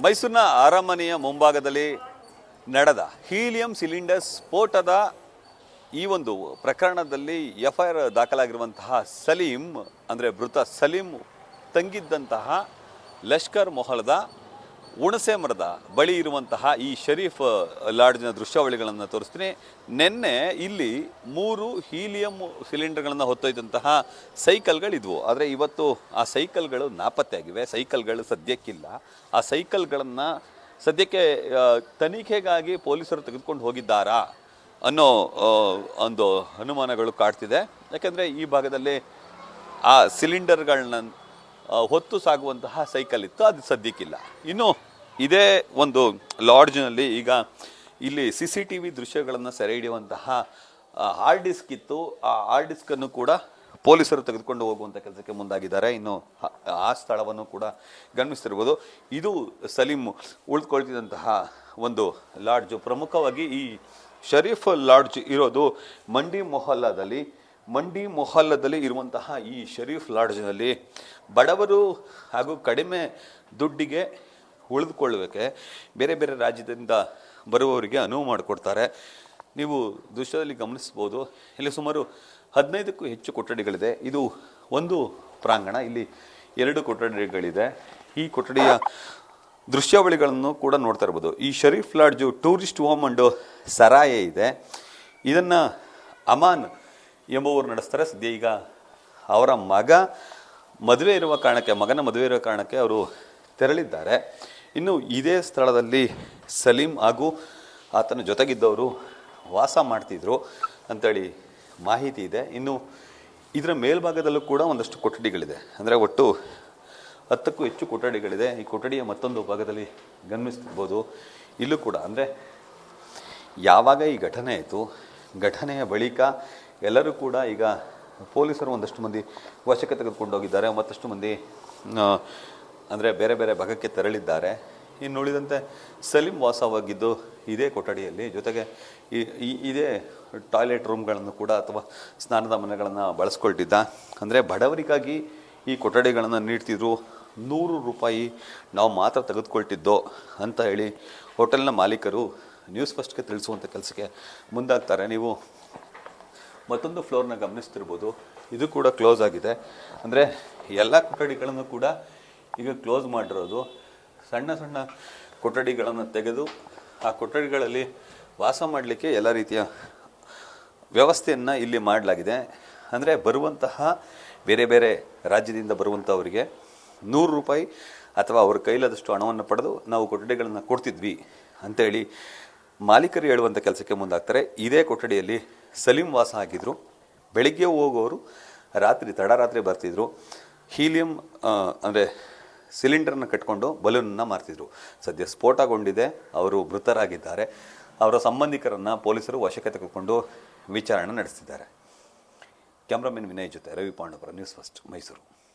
ಮೈಸೂರಿನ ಅರಮನೆಯ ಮುಂಭಾಗದಲ್ಲಿ ನಡೆದ ಹೀಲಿಯಂ ಸಿಲಿಂಡರ್ ಸ್ಫೋಟದ ಈ ಒಂದು ಪ್ರಕರಣದಲ್ಲಿ ಎಫ್ಐಆರ್ ದಾಖಲಾಗಿರುವಂತಹ ಸಲೀಂ ಅಂದರೆ ಮೃತ ಸಲೀಂ ತಂಗಿದ್ದಂತಹ ಲಷ್ಕರ್ ಮೊಹಲದ ಹುಣಸೆ ಮರದ ಬಳಿ ಇರುವಂತಹ ಈ ಶರೀಫ್ ಲಾಡ್ಜ್ನ ದೃಶ್ಯಾವಳಿಗಳನ್ನು ತೋರಿಸ್ತೀನಿ. ನಿನ್ನೆ ಇಲ್ಲಿ 3 ಹೀಲಿಯಂ ಸಿಲಿಂಡರ್ಗಳನ್ನು ಹೊತ್ತೊಯ್ದಂತಹ ಸೈಕಲ್ಗಳಿದ್ವು. ಆದರೆ ಇವತ್ತು ಆ ಸೈಕಲ್ಗಳು ನಾಪತ್ತೆಯಾಗಿವೆ. ಸೈಕಲ್ಗಳು ಸದ್ಯಕ್ಕಿಲ್ಲ. ಆ ಸೈಕಲ್ಗಳನ್ನು ಸದ್ಯಕ್ಕೆ ತನಿಖೆಗಾಗಿ ಪೊಲೀಸರು ತೆಗೆದುಕೊಂಡು ಹೋಗಿದ್ದಾರಾ ಅನ್ನೋ ಒಂದು ಅನುಮಾನಗಳು ಕಾಡ್ತಿದೆ. ಯಾಕೆಂದರೆ ಈ ಭಾಗದಲ್ಲಿ ಆ ಸಿಲಿಂಡರ್ಗಳನ್ನ ಹೊತ್ತು ಸಾಗುವಂತಹ ಸೈಕಲ್ ಇತ್ತು, ಅದು ಸದ್ಯಕ್ಕಿಲ್ಲ. ಇನ್ನು ಇದೇ ಒಂದು ಲಾಡ್ಜ್ನಲ್ಲಿ ಈಗ ಇಲ್ಲಿ CCTV ದೃಶ್ಯಗಳನ್ನು ಸೆರೆ ಹಿಡಿಯುವಂತಹ ಹಾರ್ಡ್ ಡಿಸ್ಕ್ ಇತ್ತು. ಆ ಹಾರ್ಡ್ ಡಿಸ್ಕನ್ನು ಕೂಡ ಪೊಲೀಸರು ತೆಗೆದುಕೊಂಡು ಹೋಗುವಂಥ ಕೆಲಸಕ್ಕೆ ಮುಂದಾಗಿದ್ದಾರೆ. ಇನ್ನು ಆ ಸ್ಥಳವನ್ನು ಕೂಡ ಗಮನಿಸ್ತಿರ್ಬೋದು. ಇದು ಸಲೀಂ ಉಳಿದುಕೊಳ್ತಿದ್ದಂತಹ ಒಂದು ಲಾಡ್ಜು. ಪ್ರಮುಖವಾಗಿ ಈ ಶರೀಫ್ ಲಾಡ್ಜ್ ಇರೋದು ಮಂಡಿ ಮೊಹಲ್ಲಾದಲ್ಲಿ ಇರುವಂತಹ ಈ ಶರೀಫ್ ಲಾಡ್ಜ್ನಲ್ಲಿ ಬಡವರು ಹಾಗೂ ಕಡಿಮೆ ದುಡ್ಡಿಗೆ ಉಳಿದುಕೊಳ್ಳುವಿಕೆ ಬೇರೆ ಬೇರೆ ರಾಜ್ಯದಿಂದ ಬರುವವರಿಗೆ ಅನುವು ಮಾಡಿಕೊಡ್ತಾರೆ. ನೀವು ದೃಶ್ಯದಲ್ಲಿ ಗಮನಿಸ್ಬೋದು, ಇಲ್ಲಿ ಸುಮಾರು 15ಕ್ಕೂ ಹೆಚ್ಚು ಕೊಠಡಿಗಳಿದೆ. ಇದು ಒಂದು ಪ್ರಾಂಗಣ, ಇಲ್ಲಿ 2 ಕೊಠಡಿಗಳಿದೆ. ಈ ಕೊಠಡಿಯ ದೃಶ್ಯಾವಳಿಗಳನ್ನು ಕೂಡ ನೋಡ್ತಾ ಇರ್ಬೋದು. ಈ Sharif lodge tourist home and ಸರಾಯ ಇದೆ. ಇದನ್ನು ಅಮಾನ್ ಎಂಬುವರು ನಡೆಸ್ತಾರೆ. ಸದ್ಯ ಈಗ ಅವರ ಮಗನ ಮದುವೆ ಇರುವ ಕಾರಣಕ್ಕೆ ಅವರು ತೆರಳಿದ್ದಾರೆ. ಇನ್ನು ಇದೇ ಸ್ಥಳದಲ್ಲಿ ಸಲೀಂ ಹಾಗೂ ಆತನ ಜೊತೆಗಿದ್ದವರು ವಾಸ ಮಾಡ್ತಿದ್ರು ಅಂತೇಳಿ ಮಾಹಿತಿ ಇದೆ. ಇನ್ನು ಇದರ ಮೇಲ್ಭಾಗದಲ್ಲೂ ಕೂಡ ಒಂದಷ್ಟು ಕೊಠಡಿಗಳಿದೆ. ಅಂದರೆ ಒಟ್ಟು 10ಕ್ಕೂ ಹೆಚ್ಚು ಕೊಠಡಿಗಳಿದೆ. ಈ ಕೊಠಡಿಯ ಮತ್ತೊಂದು ಭಾಗದಲ್ಲಿ ಗಮನಿಸ್ತಿರ್ಬೋದು. ಇಲ್ಲೂ ಕೂಡ ಅಂದರೆ ಯಾವಾಗ ಈ ಘಟನೆ ಆಯಿತು, ಘಟನೆಯ ಬಳಿಕ ಎಲ್ಲರೂ ಕೂಡ ಈಗ ಪೊಲೀಸರು ಒಂದಷ್ಟು ಮಂದಿ ವಶಕ್ಕೆ ತೆಗೆದುಕೊಂಡು ಹೋಗಿದ್ದಾರೆ. ಮತ್ತಷ್ಟು ಮಂದಿ ಅಂದರೆ ಬೇರೆ ಬೇರೆ ಭಾಗಕ್ಕೆ ತೆರಳಿದ್ದಾರೆ. ಇನ್ನು ಉಳಿದಂತೆ ಸಲೀಂ ವಾಸವಾಗಿದ್ದು ಇದೇ ಕೊಠಡಿಯಲ್ಲಿ, ಜೊತೆಗೆ ಇದೇ ಟಾಯ್ಲೆಟ್ ರೂಮ್ಗಳನ್ನು ಕೂಡ ಅಥವಾ ಸ್ನಾನದ ಮನೆಗಳನ್ನು ಬಳಸ್ಕೊಳ್ತಿದ್ದ. ಅಂದರೆ ಬಡವರಿಗಾಗಿ ಈ ಕೊಠಡಿಗಳನ್ನು ನೀಡ್ತಿದ್ರು. 100 ರೂಪಾಯಿ ನಾವು ಮಾತ್ರ ತೆಗೆದುಕೊಳ್ತಿದ್ದೋ ಅಂತ ಹೇಳಿ ಹೋಟೆಲ್ನ ಮಾಲೀಕರು ನ್ಯೂಸ್ ಫಸ್ಟ್ಗೆ ತಿಳಿಸುವಂಥ ಕೆಲಸಕ್ಕೆ ಮುಂದಾಗ್ತಾರೆ. ನೀವು ಮತ್ತೊಂದು ಫ್ಲೋರ್ನ ಗಮನಿಸ್ತಿರ್ಬೋದು, ಇದು ಕೂಡ ಕ್ಲೋಸ್ ಆಗಿದೆ. ಅಂದರೆ ಎಲ್ಲ ಕೊಠಡಿಗಳನ್ನು ಕೂಡ ಈಗ ಕ್ಲೋಸ್ ಮಾಡಿರೋದು. ಸಣ್ಣ ಸಣ್ಣ ಕೊಠಡಿಗಳನ್ನು ತೆಗೆದು ಆ ಕೊಠಡಿಗಳಲ್ಲಿ ವಾಸ ಮಾಡಲಿಕ್ಕೆ ಎಲ್ಲ ರೀತಿಯ ವ್ಯವಸ್ಥೆಯನ್ನು ಇಲ್ಲಿ ಮಾಡಲಾಗಿದೆ. ಅಂದರೆ ಬರುವಂತಹ ಬೇರೆ ಬೇರೆ ರಾಜ್ಯದಿಂದ ಬರುವಂಥವರಿಗೆ 100 ರೂಪಾಯಿ ಅಥವಾ ಅವ್ರ ಕೈಲಾದಷ್ಟು ಹಣವನ್ನು ಪಡೆದು ನಾವು ಕೊಠಡಿಗಳನ್ನು ಕೊಡ್ತಿದ್ವಿ ಅಂತೇಳಿ ಮಾಲೀಕರು ಹೇಳುವಂಥ ಕೆಲಸಕ್ಕೆ ಮುಂದಾಗ್ತಾರೆ. ಇದೇ ಕೊಠಡಿಯಲ್ಲಿ ಸಲೀಂ ವಾಸ ಆಗಿದ್ರು. ಬೆಳಿಗ್ಗೆ ಹೋಗೋರು ತಡರಾತ್ರಿ ಬರ್ತಿದ್ರು. ಹೀಲಿಯಂ ಅಂದರೆ ಸಿಲಿಂಡರ್ನ ಕಟ್ಕೊಂಡು ಬಲೂನನ್ನು ಮಾರ್ತಿದ್ರು. ಸದ್ಯ ಸ್ಫೋಟಗೊಂಡಿದೆ, ಅವರು ಮೃತರಾಗಿದ್ದಾರೆ. ಅವರ ಸಂಬಂಧಿಕರನ್ನು ಪೊಲೀಸರು ವಶಕ್ಕೆ ತೆಗೆದುಕೊಂಡು ವಿಚಾರಣೆ ನಡೆಸ್ತಿದ್ದಾರೆ. ಕ್ಯಾಮ್ರಾಮನ್ ವಿನಯ್ ಜೊತೆ ರವಿ ಪಾಂಡವಪುರ, ನ್ಯೂಸ್ ಫಸ್ಟ್, ಮೈಸೂರು.